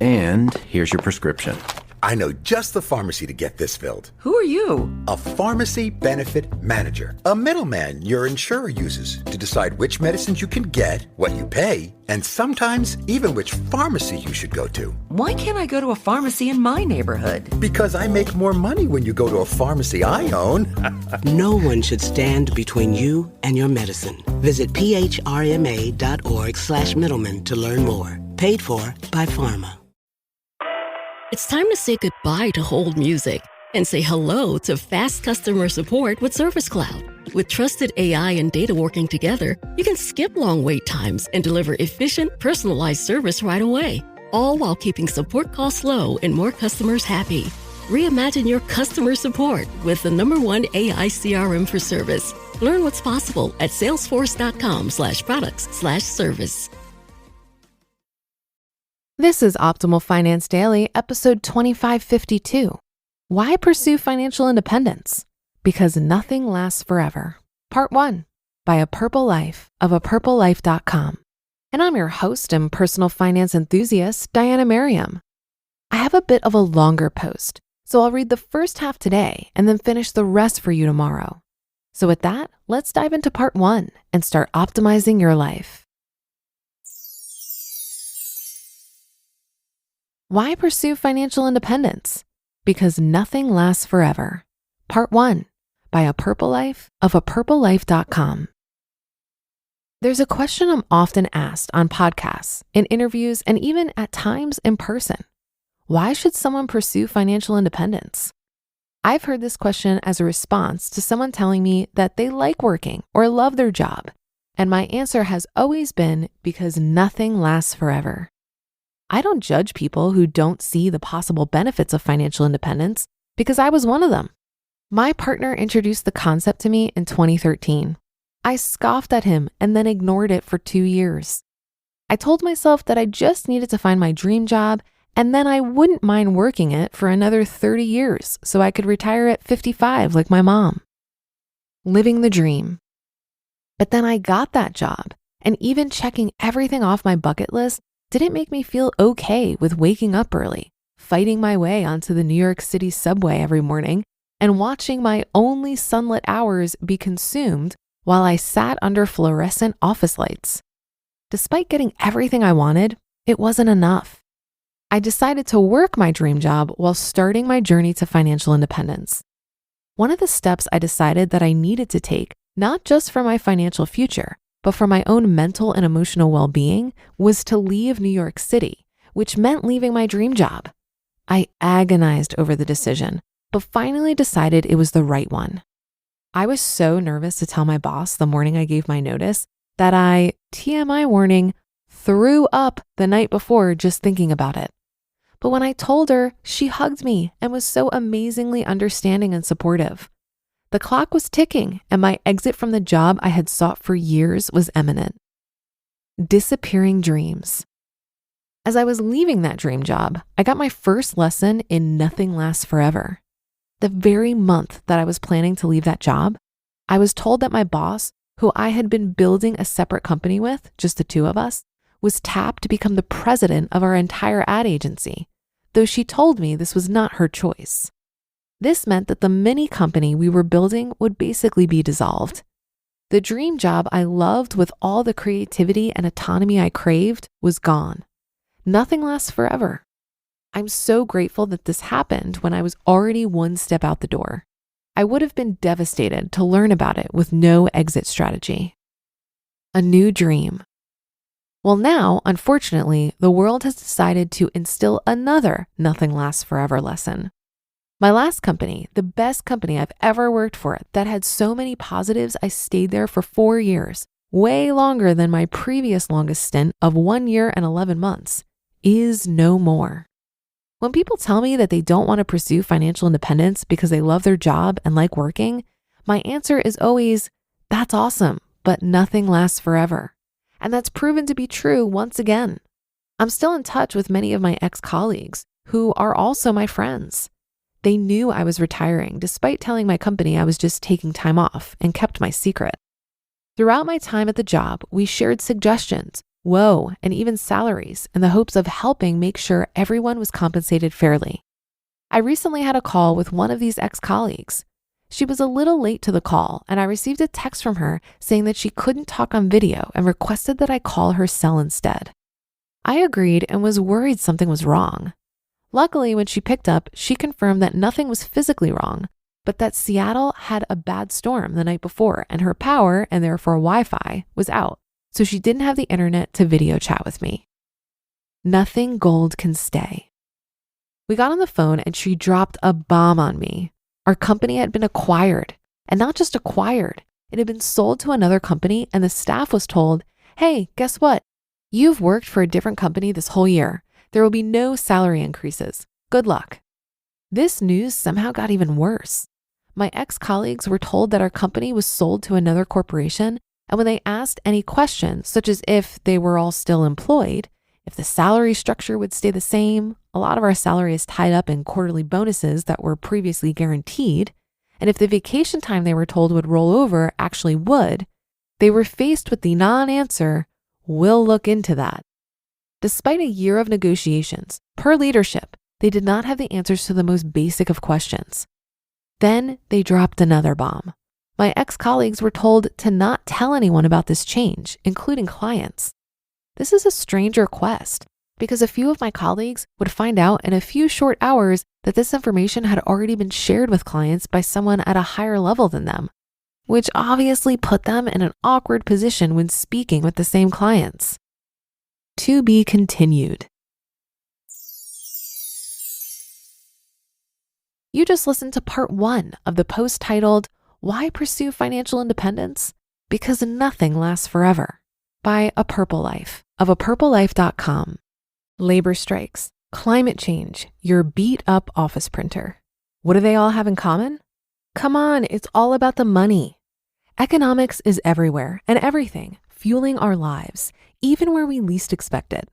And here's your prescription. I know just the pharmacy to get this filled. Who are you? A pharmacy benefit manager. A middleman your insurer uses to decide which medicines you can get, what you pay, and sometimes even which pharmacy you should go to. Why can't I go to a pharmacy in my neighborhood? Because I make more money when you go to a pharmacy I own. No one should stand between you and your medicine. Visit phrma.org/middleman to learn more. Paid for by Pharma. It's time to say goodbye to hold music and say hello to fast customer support with Service Cloud. With trusted AI and data working together, you can skip long wait times and deliver efficient, personalized service right away, all while keeping support costs low and more customers happy. Reimagine your customer support with the #1 AI CRM for service. Learn what's possible at salesforce.com/products/service. This is Optimal Finance Daily, episode 2552. Why pursue financial independence? Because nothing lasts forever. Part 1, by A Purple Life of apurplelife.com. And I'm your host and personal finance enthusiast, Diana Merriam. I have a bit of a longer post, so I'll read the first half today and then finish the rest for you tomorrow. So with that, let's dive into part 1 and start optimizing your life. Why pursue financial independence? Because nothing lasts forever. Part 1, by A Purple Life of apurplelife.com. There's a question I'm often asked on podcasts, in interviews, and even at times in person. Why should someone pursue financial independence? I've heard this question as a response to someone telling me that they like working or love their job. And my answer has always been because nothing lasts forever. I don't judge people who don't see the possible benefits of financial independence because I was one of them. My partner introduced the concept to me in 2013. I scoffed at him and then ignored it for 2 years. I told myself that I just needed to find my dream job and then I wouldn't mind working it for another 30 years so I could retire at 55 like my mom. Living the dream. But then I got that job, and even checking everything off my bucket list didn't make me feel okay with waking up early, fighting my way onto the New York City subway every morning, and watching my only sunlit hours be consumed while I sat under fluorescent office lights. Despite getting everything I wanted, it wasn't enough. I decided to work my dream job while starting my journey to financial independence. One of the steps I decided that I needed to take, not just for my financial future, but for my own mental and emotional well-being, was to leave New York City, which meant leaving my dream job. I agonized over the decision, but finally decided it was the right one. I was so nervous to tell my boss the morning I gave my notice that I, TMI warning, threw up the night before just thinking about it. But when I told her, she hugged me and was so amazingly understanding and supportive. The clock was ticking and my exit from the job I had sought for years was imminent. Disappearing dreams. As I was leaving that dream job, I got my first lesson in nothing lasts forever. The very month that I was planning to leave that job, I was told that my boss, who I had been building a separate company with, just the two of us, was tapped to become the president of our entire ad agency, though she told me this was not her choice. This meant that the mini company we were building would basically be dissolved. The dream job I loved with all the creativity and autonomy I craved was gone. Nothing lasts forever. I'm so grateful that this happened when I was already one step out the door. I would have been devastated to learn about it with no exit strategy. A new dream. Well, now, unfortunately, the world has decided to instill another nothing lasts forever lesson. My last company, the best company I've ever worked for that had so many positives, I stayed there for 4 years, way longer than my previous longest stint of 1 year and 11 months, is no more. When people tell me that they don't want to pursue financial independence because they love their job and like working, my answer is always, that's awesome, but nothing lasts forever. And that's proven to be true once again. I'm still in touch with many of my ex-colleagues who are also my friends. They knew I was retiring despite telling my company I was just taking time off and kept my secret. Throughout my time at the job, we shared suggestions, whoa, and even salaries in the hopes of helping make sure everyone was compensated fairly. I recently had a call with one of these ex-colleagues. She was a little late to the call, and I received a text from her saying that she couldn't talk on video and requested that I call her cell instead. I agreed and was worried something was wrong. Luckily, when she picked up, she confirmed that nothing was physically wrong, but that Seattle had a bad storm the night before and her power, and therefore Wi-Fi, was out, so she didn't have the internet to video chat with me. Nothing gold can stay. We got on the phone and she dropped a bomb on me. Our company had been acquired, and not just acquired, it had been sold to another company, and the staff was told, hey, guess what? You've worked for a different company this whole year. There will be no salary increases. Good luck. This news somehow got even worse. My ex-colleagues were told that our company was sold to another corporation, and when they asked any questions, such as if they were all still employed, if the salary structure would stay the same, a lot of our salary is tied up in quarterly bonuses that were previously guaranteed, and if the vacation time they were told would roll over actually would, they were faced with the non-answer, we'll look into that. Despite a year of negotiations, per leadership, they did not have the answers to the most basic of questions. Then they dropped another bomb. My ex-colleagues were told to not tell anyone about this change, including clients. This is a strange request because a few of my colleagues would find out in a few short hours that this information had already been shared with clients by someone at a higher level than them, which obviously put them in an awkward position when speaking with the same clients. To be continued. You just listened to part 1 of the post titled, Why Pursue Financial Independence? Because Nothing Lasts Forever, by A Purple Life of apurplelife.com. Labor strikes, climate change, your beat up office printer. What do they all have in common? Come on, it's all about the money. Economics is everywhere and everything, fueling our lives, even where we least expect it.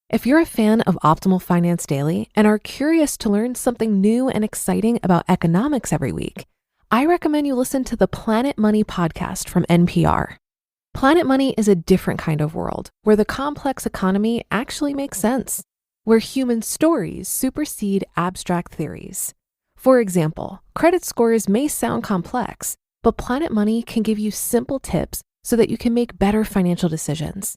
If you're a fan of Optimal Finance Daily and are curious to learn something new and exciting about economics every week, I recommend you listen to the Planet Money podcast from NPR. Planet Money is a different kind of world where the complex economy actually makes sense, where human stories supersede abstract theories. For example, credit scores may sound complex, but Planet Money can give you simple tips so that you can make better financial decisions.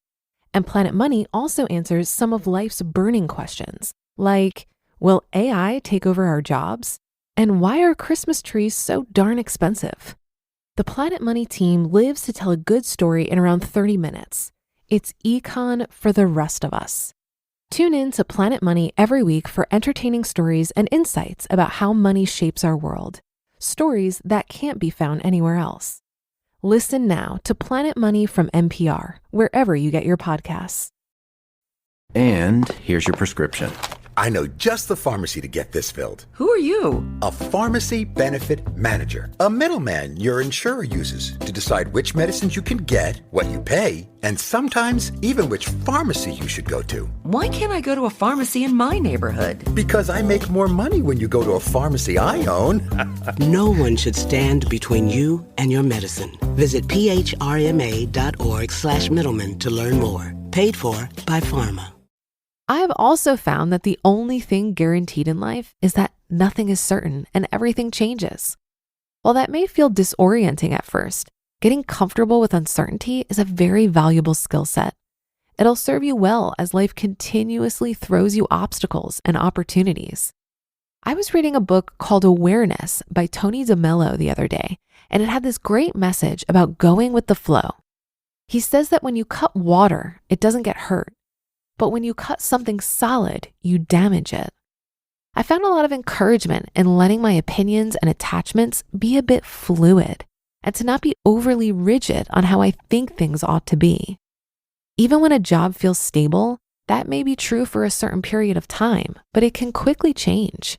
And Planet Money also answers some of life's burning questions, like, will AI take over our jobs? And why are Christmas trees so darn expensive? The Planet Money team lives to tell a good story in around 30 minutes. It's econ for the rest of us. Tune in to Planet Money every week for entertaining stories and insights about how money shapes our world. Stories that can't be found anywhere else. Listen now to Planet Money from NPR, wherever you get your podcasts. And here's your prescription. I know just the pharmacy to get this filled. Who are you? A pharmacy benefit manager. A middleman your insurer uses to decide which medicines you can get, what you pay, and sometimes even which pharmacy you should go to. Why can't I go to a pharmacy in my neighborhood? Because I make more money when you go to a pharmacy I own. No one should stand between you and your medicine. Visit phrma.org/middleman to learn more. Paid for by Pharma. I've also found that the only thing guaranteed in life is that nothing is certain and everything changes. While that may feel disorienting at first, getting comfortable with uncertainty is a very valuable skill set. It'll serve you well as life continuously throws you obstacles and opportunities. I was reading a book called Awareness by Tony Mello the other day, and it had this great message about going with the flow. He says that when you cut water, it doesn't get hurt. But when you cut something solid, you damage it. I found a lot of encouragement in letting my opinions and attachments be a bit fluid and to not be overly rigid on how I think things ought to be. Even when a job feels stable, that may be true for a certain period of time, but it can quickly change.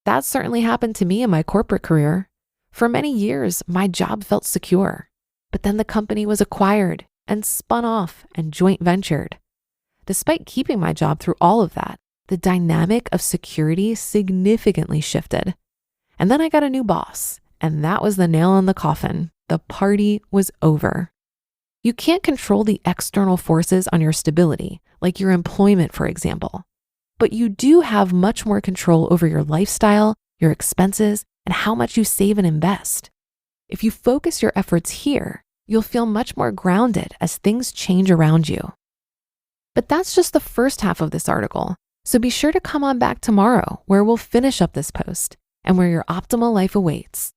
That certainly happened to me in my corporate career. For many years, my job felt secure, but then the company was acquired and spun off and joint ventured. Despite keeping my job through all of that, the dynamic of security significantly shifted. And then I got a new boss, and that was the nail in the coffin. The party was over. You can't control the external forces on your stability, like your employment, for example. But you do have much more control over your lifestyle, your expenses, and how much you save and invest. If you focus your efforts here, you'll feel much more grounded as things change around you. But that's just the first half of this article, so be sure to come on back tomorrow where we'll finish up this post and where your optimal life awaits.